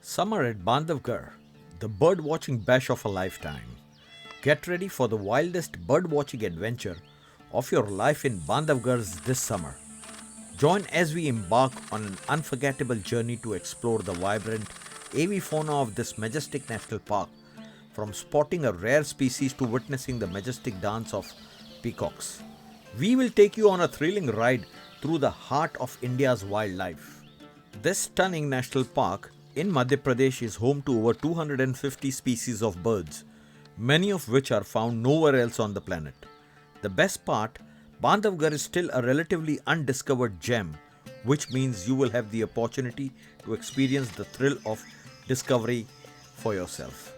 Summer at Bandhavgarh, the bird-watching bash of a lifetime. Get ready for the wildest bird-watching adventure of your life in Bandhavgarh this summer. Join as we embark on an unforgettable journey to explore the vibrant avifauna of this majestic national park, from spotting a rare species to witnessing the majestic dance of peacocks. We will take you on a thrilling ride through the heart of India's wildlife. This stunning national park in Madhya Pradesh is home to over 250 species of birds, many of which are found nowhere else on the planet. The best part, Bandhavgarh is still a relatively undiscovered gem, which means you will have the opportunity to experience the thrill of discovery for yourself.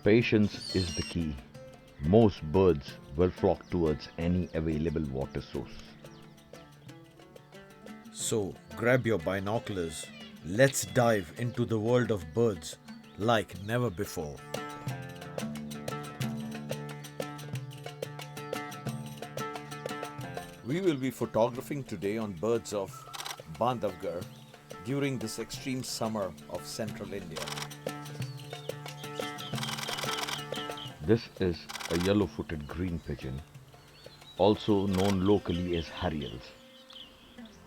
Patience is the key. Most birds will flock towards any available water source. So grab your binoculars. Let's dive into the world of birds like never before. We will be photographing today on birds of Bandhavgarh during this extreme summer of central India. This is a yellow-footed green pigeon, also known locally as harriers.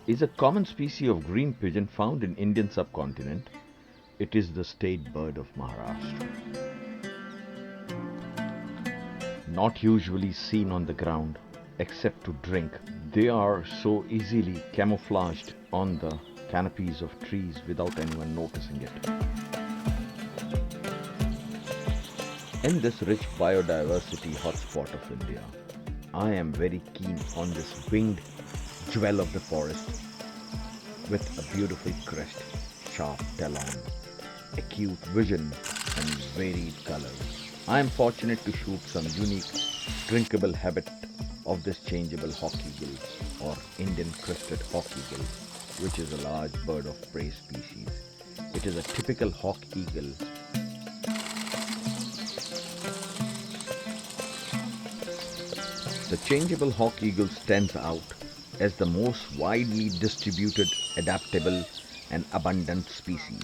Is a common species of green pigeon found in Indian subcontinent. It is the state bird of Maharashtra. Not usually seen on the ground except to drink, they are so easily camouflaged on the canopies of trees without anyone noticing it. In this rich biodiversity hotspot of India, I am very keen on this winged jewel of the forest with a beautiful crest, sharp talon, acute vision and varied colors. I am fortunate to shoot some unique drinkable habit of this changeable hawk eagle or Indian crested hawk eagle, which is a large bird of prey species. It is a typical hawk eagle. The changeable hawk eagle stands out as the most widely distributed, adaptable and abundant species.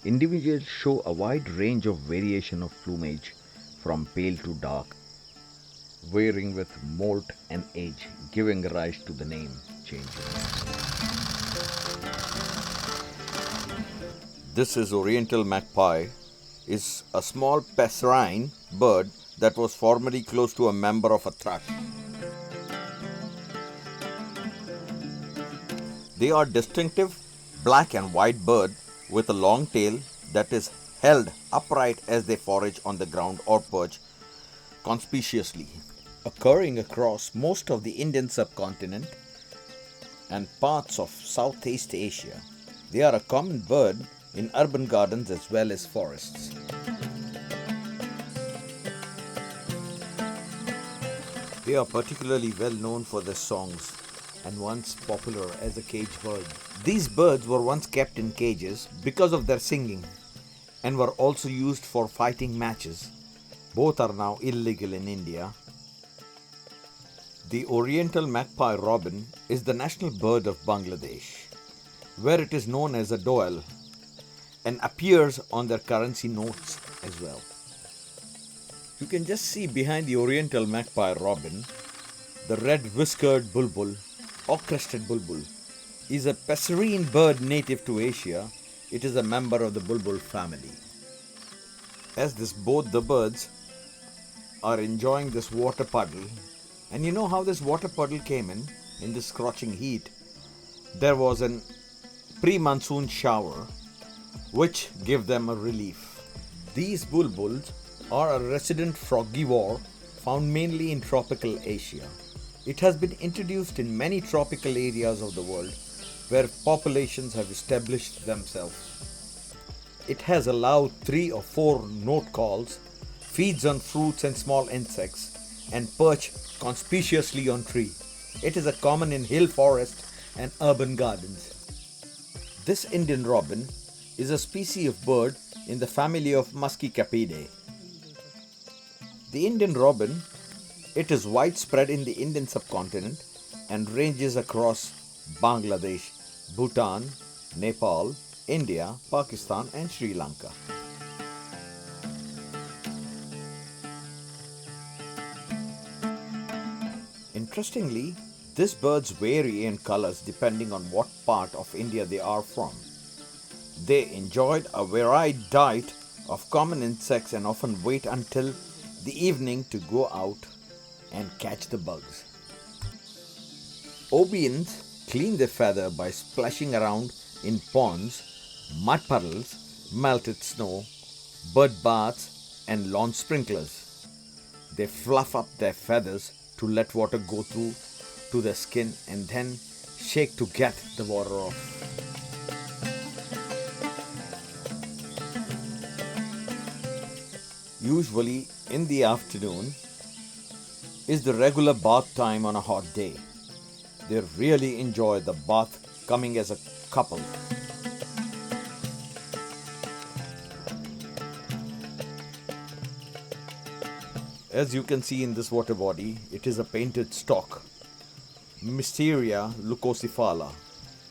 Individuals show a wide range of variation of plumage from pale to dark, varying with molt and age, giving rise to the name changeable. This is oriental magpie, is a small passerine bird that was formerly close to a member of a thrush. They are distinctive black and white bird with a long tail that is held upright as they forage on the ground or perch conspicuously, occurring across most of the Indian subcontinent and parts of Southeast Asia. They are a common bird in urban gardens as well as forests. They are particularly well known for their songs and once popular as a cage bird. These birds were once kept in cages because of their singing and were also used for fighting matches. Both are now illegal in India. The oriental magpie robin is the national bird of Bangladesh, where it is known as a doel and appears on their currency notes as well. You can just see behind the oriental magpie robin, the red whiskered bulbul or crested bulbul is a passerine bird native to Asia. It is a member of the bulbul family. As both the birds are enjoying this water puddle, and you know how this water puddle came in this scorching heat. There was an pre-monsoon shower which gave them a relief. These bulbuls are a resident frugivore found mainly in tropical Asia. It has been introduced in many tropical areas of the world where populations have established themselves. It has a loud 3 or 4 note calls, feeds on fruits and small insects, and perch conspicuously on tree. It is a common in hill forest and urban gardens. This Indian robin is a species of bird in the family of Muscicapidae. The Indian robin, it is widespread in the Indian subcontinent and ranges across Bangladesh, Bhutan, Nepal, India, Pakistan and Sri Lanka. Interestingly, these birds vary in colors depending on what part of India they are from. They enjoyed a varied diet of common insects and often wait until the evening to go out and catch the bugs. Obians clean their feather by splashing around in ponds, mud puddles, melted snow, bird baths, and lawn sprinklers. They fluff up their feathers to let water go through to their skin and then shake to get the water off. Usually in the afternoon is the regular bath time on a hot day. They really enjoy the bath coming as a couple. As you can see in this water body, it is a painted stork. Mysteria leucocephala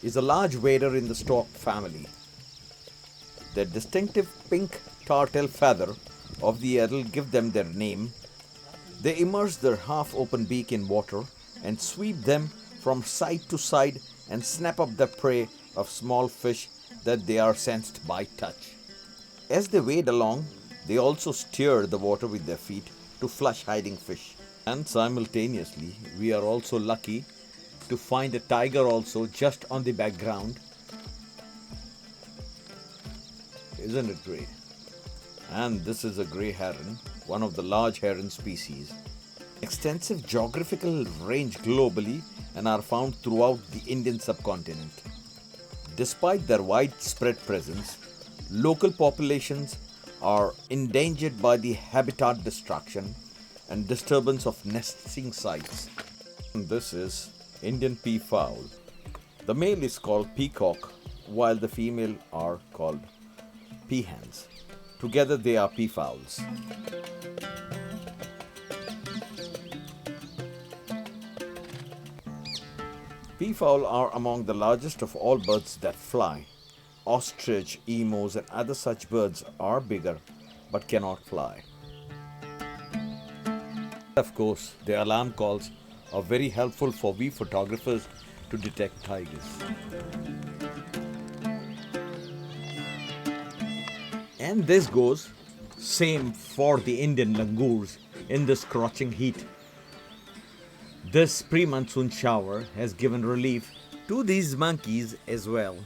is a large wader in the stork family. Their distinctive pink tartel feather of the adult give them their name. They immerse their half-open beak in water and sweep them from side to side and snap up the prey of small fish that they are sensed by touch. As they wade along, they also stir the water with their feet to flush hiding fish. And simultaneously, we are also lucky to find a tiger also just on the background. Isn't it great? And this is a grey heron, one of the large heron species. Extensive geographical range globally and are found throughout the Indian subcontinent. Despite their widespread presence, local populations are endangered by the habitat destruction and disturbance of nesting sites. And this is Indian peafowl. The male is called peacock while the female are called peahens. Together they are peafowls. Peafowl are among the largest of all birds that fly. Ostrich, emus and other such birds are bigger but cannot fly. Of course, the alarm calls are very helpful for we photographers to detect tigers. And this goes same for the Indian langurs in this scorching heat. This pre-monsoon shower has given relief to these monkeys as well.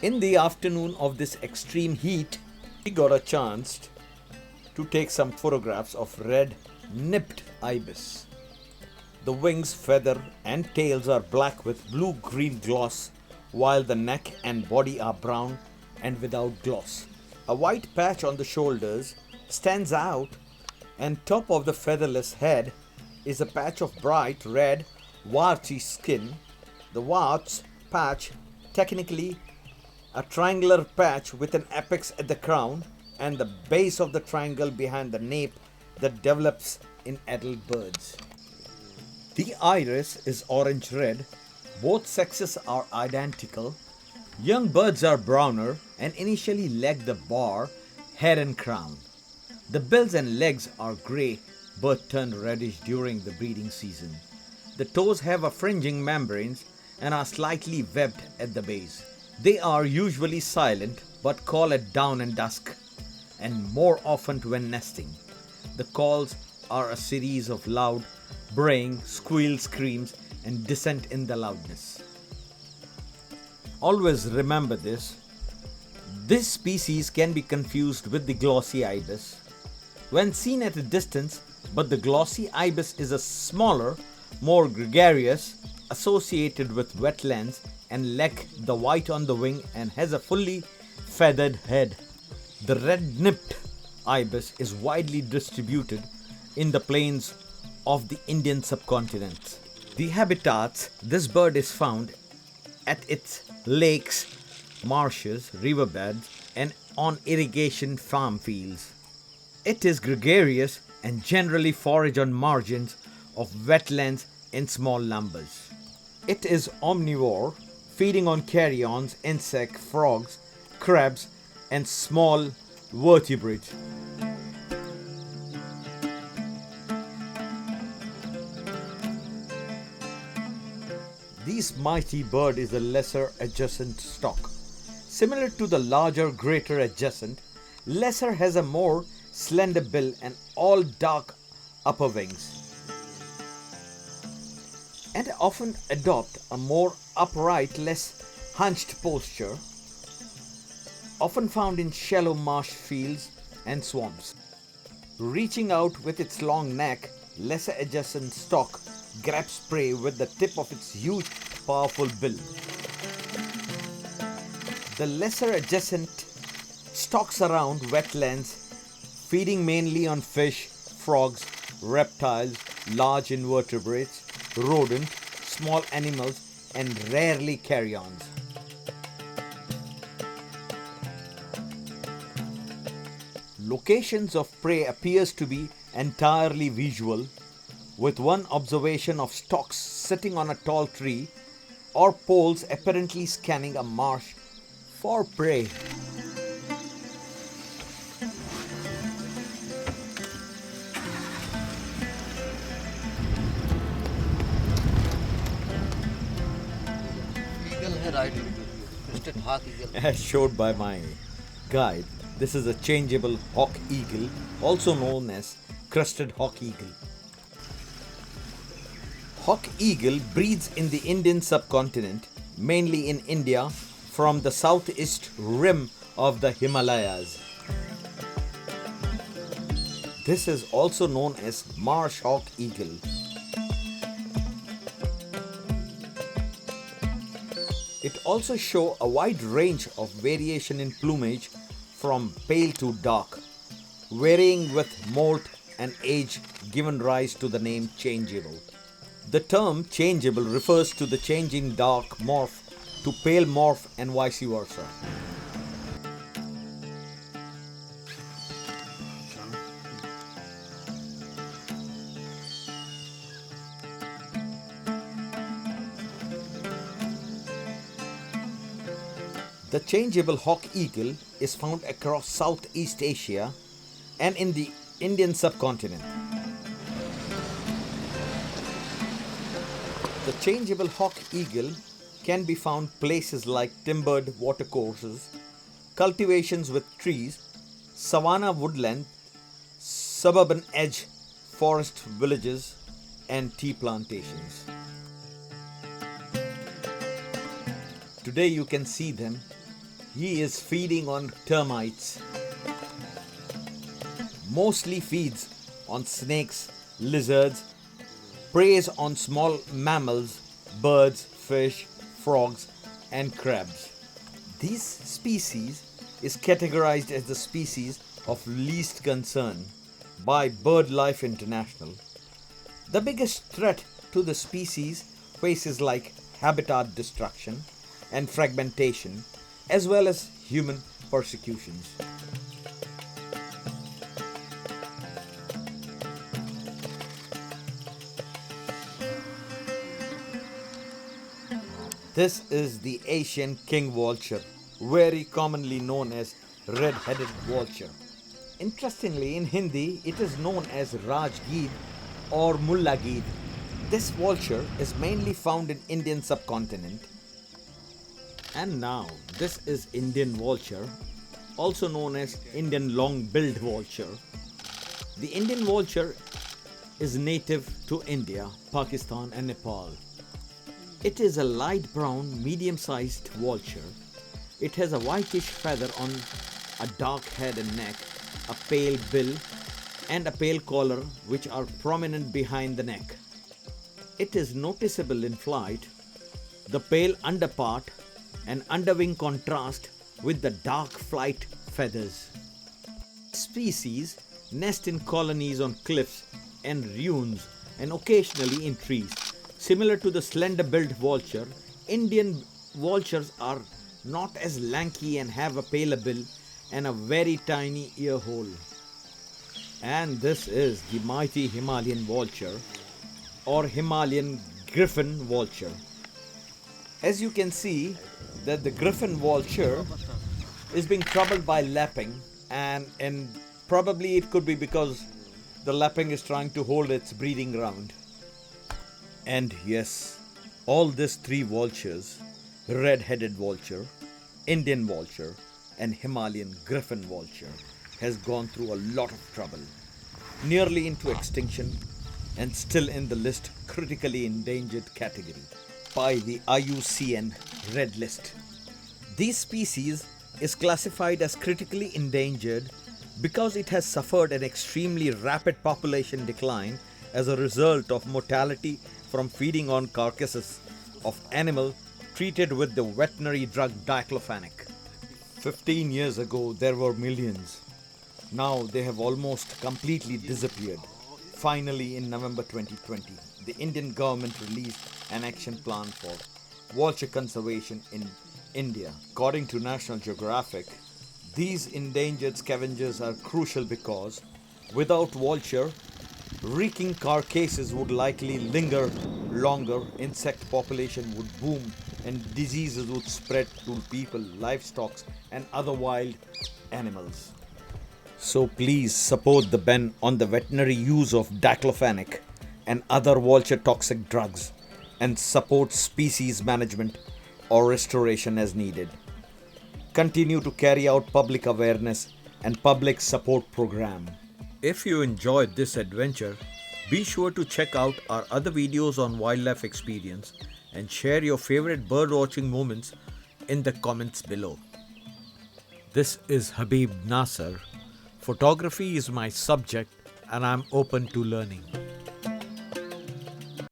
In the afternoon of this extreme heat, we got a chance to take some photographs of red-nipped ibis. The wings, feather and tails are black with blue-green gloss, while the neck and body are brown and without gloss. A white patch on the shoulders stands out, and top of the featherless head is a patch of bright red warty skin. The warts patch, technically a triangular patch with an apex at the crown and the base of the triangle behind the nape that develops in adult birds. The iris is orange-red. Both sexes are identical. Young birds are browner and initially lack the bar, head and crown. The bills and legs are grey but turn reddish during the breeding season. The toes have a fringing membranes and are slightly webbed at the base. They are usually silent but call at dawn and dusk and more often when nesting. The calls are a series of loud braying, squeal screams and descent in the loudness. Always remember this. This species can be confused with the glossy ibis when seen at a distance, but the glossy ibis is a smaller, more gregarious, associated with wetlands and lack the white on the wing and has a fully feathered head. The red-nipped ibis is widely distributed in the plains of the Indian subcontinent. The habitats this bird is found at its lakes, marshes, riverbeds and on irrigation farm fields. It is gregarious and generally forage on margins of wetlands in small numbers. It is omnivore, feeding on carrions, insects, frogs, crabs, and small vertebrates. This mighty bird is a lesser adjacent stork. Similar to the larger greater adjacent, lesser has a more slender bill and all dark upper wings, and often adopt a more upright, less hunched posture, often found in shallow marsh fields and swamps. Reaching out with its long neck, lesser adjacent stork grabs prey with the tip of its huge, powerful bill. The lesser adjacent stalks around wetlands, feeding mainly on fish, frogs, reptiles, large invertebrates, rodents, small animals, and rarely carrions. Locations of prey appears to be entirely visual, with one observation of storks sitting on a tall tree or poles apparently scanning a marsh for prey. Eagle है right, crested hawk eagle. As showed by my guide, this is a changeable hawk eagle, also known as crested hawk eagle. Hawk eagle breeds in the Indian subcontinent, mainly in India, from the southeast rim of the Himalayas. This is also known as marsh hawk eagle. It also shows a wide range of variation in plumage from pale to dark, varying with molt and age, giving rise to the name changeable. The term changeable refers to the changing dark morph to pale morph and vice versa. The changeable hawk eagle is found across Southeast Asia and in the Indian subcontinent. The changeable hawk eagle can be found places like timbered watercourses, cultivations with trees, savanna woodland, suburban edge forest villages, and tea plantations. Today you can see them. He is feeding on termites. Mostly feeds on snakes, lizards, preys on small mammals, birds, fish, frogs, and crabs. This species is categorized as the species of least concern by BirdLife International. The biggest threat to the species faces like habitat destruction and fragmentation, as well as human persecutions. This is the Asian king vulture, very commonly known as red-headed vulture. Interestingly, in Hindi, it is known as Rajgeed or Mullageed. This vulture is mainly found in Indian subcontinent. And now, this is Indian vulture, also known as Indian long-billed vulture. The Indian vulture is native to India, Pakistan, and Nepal. It is a light brown, medium-sized vulture. It has a whitish feather on a dark head and neck, a pale bill, and a pale collar which are prominent behind the neck. It is noticeable in flight. The pale underpart and underwing contrast with the dark flight feathers. Species nest in colonies on cliffs and ruins and occasionally in trees. Similar to the slender-billed vulture, Indian vultures are not as lanky and have a paler bill and a very tiny ear hole. And this is the mighty Himalayan vulture or Himalayan griffin vulture. As you can see that the griffin vulture is being troubled by lapping, and probably it could be because the lapping is trying to hold its breeding ground. And yes, all these three vultures, red-headed vulture, Indian vulture and Himalayan griffin vulture, has gone through a lot of trouble, nearly into extinction and still in the list critically endangered category by the IUCN Red List. These species is classified as critically endangered because it has suffered an extremely rapid population decline as a result of mortality from feeding on carcasses of animal treated with the veterinary drug diclofenac. 15 years ago there were millions. Now they have almost completely disappeared. Finally, in November 2020, the Indian government released an action plan for vulture conservation in India. According to National Geographic, these endangered scavengers are crucial because without vulture, reeking carcasses would likely linger longer, insect population would boom, and diseases would spread to people, livestock, and other wild animals. So please support the ban on the veterinary use of diclofenac and other vulture toxic drugs, and support species management or restoration as needed. Continue to carry out public awareness and public support program. If you enjoyed this adventure, be sure to check out our other videos on wildlife experience and share your favorite bird watching moments in the comments below. This is Habib Nasser. Photography is my subject and I'm open to learning.